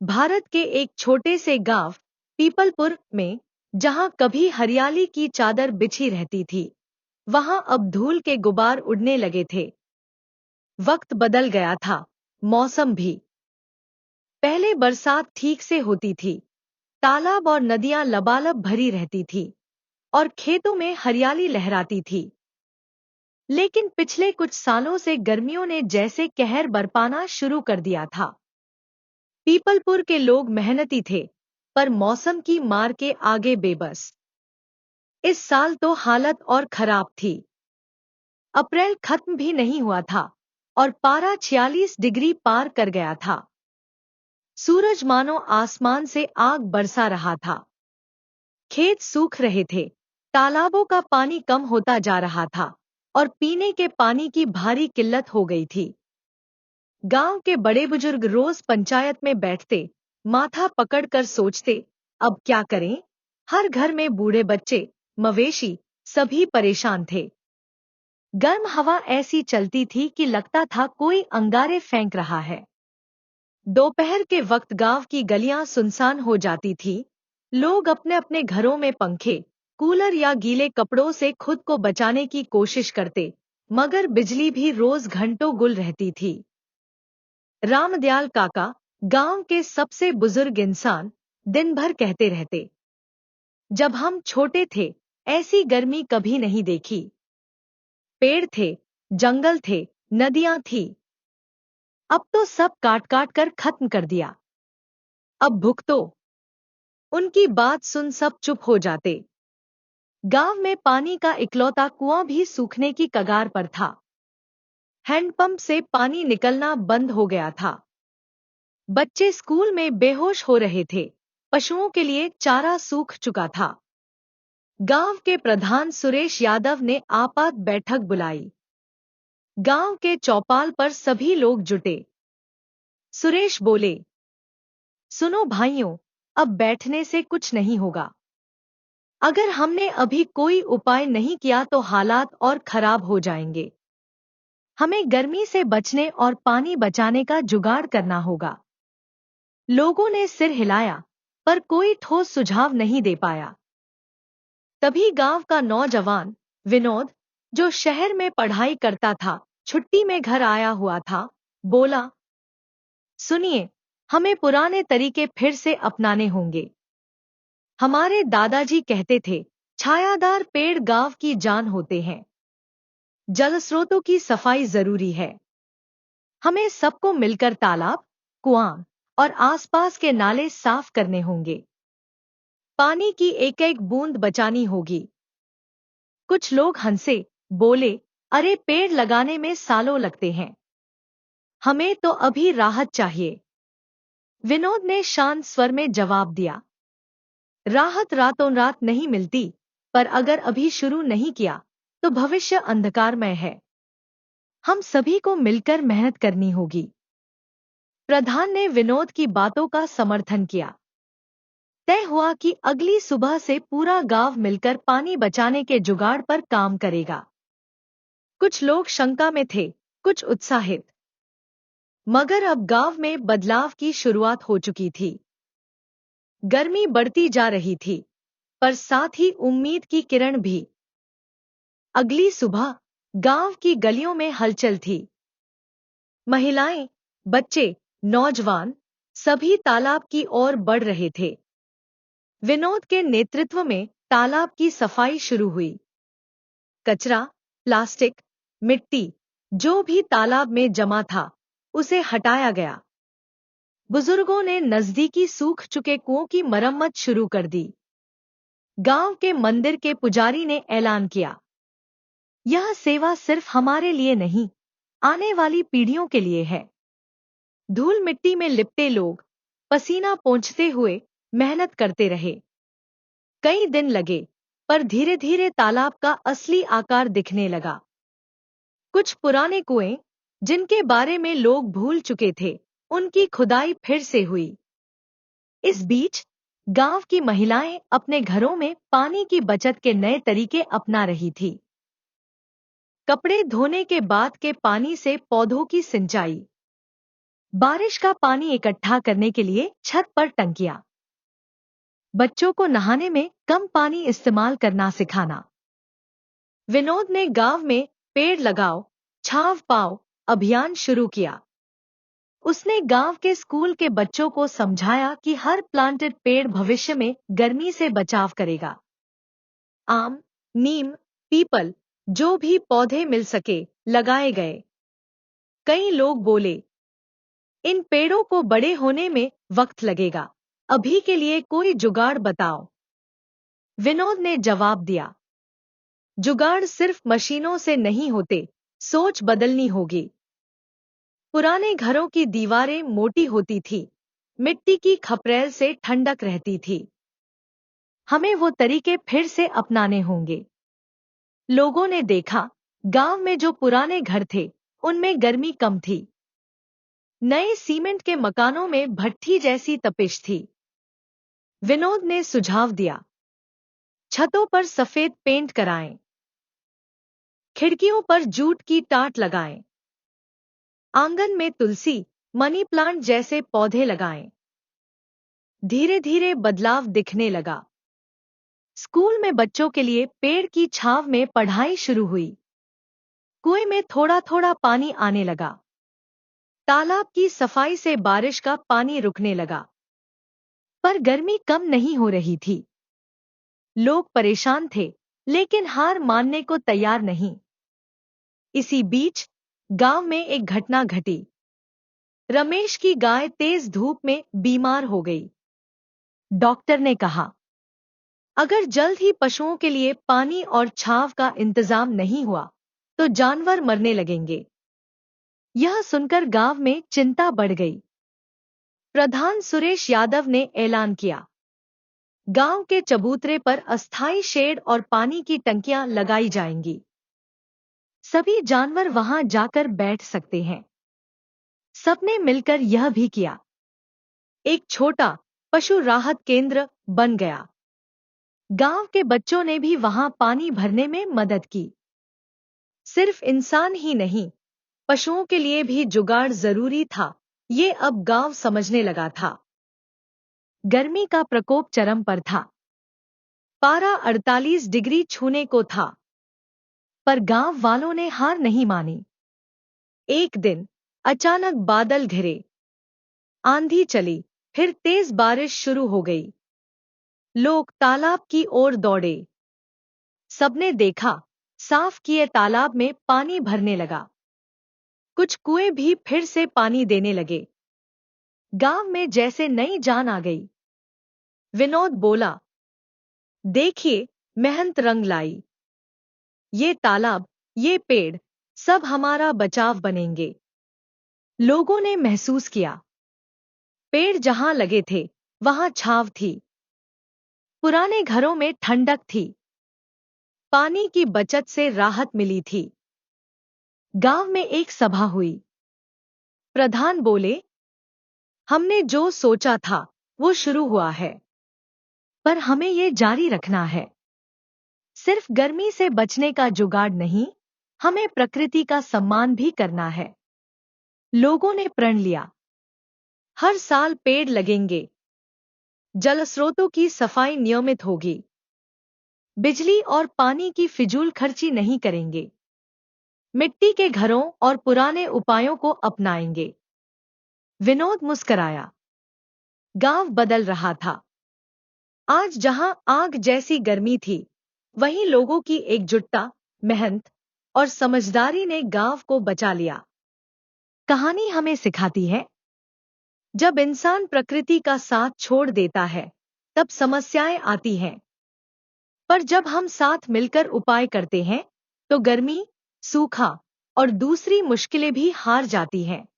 भारत के एक छोटे से गांव पीपलपुर में, जहां कभी हरियाली की चादर बिछी रहती थी, वहां अब धूल के गुबार उड़ने लगे थे। वक्त बदल गया था, मौसम भी। पहले बरसात ठीक से होती थी, तालाब और नदियां लबालब भरी रहती थी और खेतों में हरियाली लहराती थी। लेकिन पिछले कुछ सालों से गर्मियों ने जैसे कहर बरपाना शुरू कर दिया था। पीपलपुर के लोग मेहनती थे, पर मौसम की मार के आगे बेबस। इस साल तो हालत और खराब थी। अप्रैल खत्म भी नहीं हुआ था और पारा 46 डिग्री पार कर गया था। सूरज मानो आसमान से आग बरसा रहा था। खेत सूख रहे थे, तालाबों का पानी कम होता जा रहा था और पीने के पानी की भारी किल्लत हो गई थी। गांव के बड़े बुजुर्ग रोज पंचायत में बैठते, माथा पकड़कर सोचते, अब क्या करें। हर घर में बूढ़े बच्चे, मवेशी, सभी परेशान थे। गर्म हवा ऐसी चलती थी कि लगता था कोई अंगारे फेंक रहा है। दोपहर के वक्त गांव की गलियां सुनसान हो जाती थी। लोग अपने अपने घरों में पंखे, कूलर या गीले कपड़ों से खुद को बचाने की कोशिश करते, मगर बिजली भी रोज घंटों गुल रहती थी। रामदयाल काका, गांव के सबसे बुजुर्ग इंसान, दिन भर कहते रहते, जब हम छोटे थे, ऐसी गर्मी कभी नहीं देखी। पेड़ थे, जंगल थे, नदियां थी। अब तो सब काट काट कर खत्म कर दिया। अब भुगतो। उनकी बात सुन सब चुप हो जाते। गांव में पानी का इकलौता कुआं भी सूखने की कगार पर था। हैंडपंप से पानी निकलना बंद हो गया था। बच्चे स्कूल में बेहोश हो रहे थे। पशुओं के लिए चारा सूख चुका था। गांव के प्रधान सुरेश यादव ने आपात बैठक बुलाई। गांव के चौपाल पर सभी लोग जुटे। सुरेश बोले, सुनो भाइयों, अब बैठने से कुछ नहीं होगा। अगर हमने अभी कोई उपाय नहीं किया तो हालात और खराब हो जाएंगे। हमें गर्मी से बचने और पानी बचाने का जुगाड़ करना होगा। लोगों ने सिर हिलाया, पर कोई ठोस सुझाव नहीं दे पाया। तभी गांव का नौजवान विनोद, जो शहर में पढ़ाई करता था, छुट्टी में घर आया हुआ था, बोला, सुनिए, हमें पुराने तरीके फिर से अपनाने होंगे। हमारे दादाजी कहते थे, छायादार पेड़ गांव की जान होते हैं। जल स्रोतों की सफाई जरूरी है। हमें सबको मिलकर तालाब, कुआं और आसपास के नाले साफ करने होंगे। पानी की एक एक बूंद बचानी होगी। कुछ लोग हंसे, बोले, अरे पेड़ लगाने में सालों लगते हैं। हमें तो अभी राहत चाहिए। विनोद ने शांत स्वर में जवाब दिया, राहत रातों रात नहीं मिलती, पर अगर अभी शुरू नहीं किया तो भविष्य अंधकारमय है। हम सभी को मिलकर मेहनत करनी होगी। प्रधान ने विनोद की बातों का समर्थन किया। तय हुआ कि अगली सुबह से पूरा गांव मिलकर पानी बचाने के जुगाड़ पर काम करेगा। कुछ लोग शंका में थे, कुछ उत्साहित। मगर अब गांव में बदलाव की शुरुआत हो चुकी थी। गर्मी बढ़ती जा रही थी, पर साथ ही उम्मीद की किरण भी। अगली सुबह गांव की गलियों में हलचल थी। महिलाएं, बच्चे, नौजवान, सभी तालाब की ओर बढ़ रहे थे। विनोद के नेतृत्व में तालाब की सफाई शुरू हुई। कचरा, प्लास्टिक, मिट्टी, जो भी तालाब में जमा था, उसे हटाया गया। बुजुर्गों ने नजदीकी सूख चुके कुओं की मरम्मत शुरू कर दी। गांव के मंदिर के पुजारी ने ऐलान किया, यह सेवा सिर्फ हमारे लिए नहीं, आने वाली पीढ़ियों के लिए है। धूल मिट्टी में लिपटे लोग पसीना पोंछते हुए मेहनत करते रहे। कई दिन लगे, पर धीरे धीरे तालाब का असली आकार दिखने लगा। कुछ पुराने कुएं, जिनके बारे में लोग भूल चुके थे, उनकी खुदाई फिर से हुई। इस बीच गांव की महिलाएं अपने घरों में पानी की बचत के नए तरीके अपना रही थी। कपड़े धोने के बाद के पानी से पौधों की सिंचाई, बारिश का पानी इकट्ठा करने के लिए छत पर टंकियां। बच्चों को नहाने में कम पानी इस्तेमाल करना सिखाना। विनोद ने गांव में पेड़ लगाओ, छांव पाओ अभियान शुरू किया। उसने गांव के स्कूल के बच्चों को समझाया कि हर प्लांटेड पेड़ भविष्य में गर्मी से बचाव करेगा। आम, नीम, पीपल, जो भी पौधे मिल सके लगाए गए। कई लोग बोले, इन पेड़ों को बड़े होने में वक्त लगेगा, अभी के लिए कोई जुगाड़ बताओ। विनोद ने जवाब दिया, जुगाड़ सिर्फ मशीनों से नहीं होते, सोच बदलनी होगी। पुराने घरों की दीवारें मोटी होती थी, मिट्टी की खपरेल से ठंडक रहती थी। हमें वो तरीके फिर से अपनाने होंगे। लोगों ने देखा, गांव में जो पुराने घर थे, उनमें गर्मी कम थी। नए सीमेंट के मकानों में भट्ठी जैसी तपिश थी। विनोद ने सुझाव दिया, छतों पर सफेद पेंट कराएं, खिड़कियों पर जूट की टाट लगाएं, आंगन में तुलसी, मनी प्लांट जैसे पौधे लगाएं। धीरे धीरे बदलाव दिखने लगा। स्कूल में बच्चों के लिए पेड़ की छांव में पढ़ाई शुरू हुई। कुएं में थोड़ा थोड़ा पानी आने लगा। तालाब की सफाई से बारिश का पानी रुकने लगा। पर गर्मी कम नहीं हो रही थी। लोग परेशान थे, लेकिन हार मानने को तैयार नहीं। इसी बीच गांव में एक घटना घटी। रमेश की गाय तेज धूप में बीमार हो गई। डॉक्टर ने कहा, अगर जल्द ही पशुओं के लिए पानी और छांव का इंतजाम नहीं हुआ, तो जानवर मरने लगेंगे। यह सुनकर गांव में चिंता बढ़ गई। प्रधान सुरेश यादव ने ऐलान किया, गांव के चबूतरे पर अस्थायी शेड और पानी की टंकियां लगाई जाएंगी। सभी जानवर वहां जाकर बैठ सकते हैं। सबने मिलकर यह भी किया। एक छोटा पशु राहत केंद्र बन गया। गांव के बच्चों ने भी वहां पानी भरने में मदद की। सिर्फ इंसान ही नहीं, पशुओं के लिए भी जुगाड़ जरूरी था, ये अब गांव समझने लगा था। गर्मी का प्रकोप चरम पर था। पारा 48 डिग्री छूने को था। पर गांव वालों ने हार नहीं मानी। एक दिन अचानक बादल घिरे, आंधी चली, फिर तेज बारिश शुरू हो गई। लोग तालाब की ओर दौड़े। सबने देखा, साफ किए तालाब में पानी भरने लगा। कुछ कुएं भी फिर से पानी देने लगे। गांव में जैसे नई जान आ गई। विनोद बोला, देखिए, मेहनत रंग लाई। ये तालाब, ये पेड़, सब हमारा बचाव बनेंगे। लोगों ने महसूस किया, पेड़ जहां लगे थे, वहां छांव थी। पुराने घरों में ठंडक थी। पानी की बचत से राहत मिली थी। गांव में एक सभा हुई। प्रधान बोले, हमने जो सोचा था, वो शुरू हुआ है। पर हमें ये जारी रखना है। सिर्फ गर्मी से बचने का जुगाड़ नहीं, हमें प्रकृति का सम्मान भी करना है। लोगों ने प्रण लिया, हर साल पेड़ लगेंगे। जल स्रोतों की सफाई नियमित होगी। बिजली और पानी की फिजूल खर्ची नहीं करेंगे। मिट्टी के घरों और पुराने उपायों को अपनाएंगे। विनोद मुस्कराया। गांव बदल रहा था। आज जहां आग जैसी गर्मी थी, वहीं लोगों की एकजुटता, मेहनत और समझदारी ने गांव को बचा लिया। कहानी हमें सिखाती है, जब इंसान प्रकृति का साथ छोड़ देता है, तब समस्याएं आती हैं। पर जब हम साथ मिलकर उपाय करते हैं, तो गर्मी, सूखा और दूसरी मुश्किलें भी हार जाती हैं।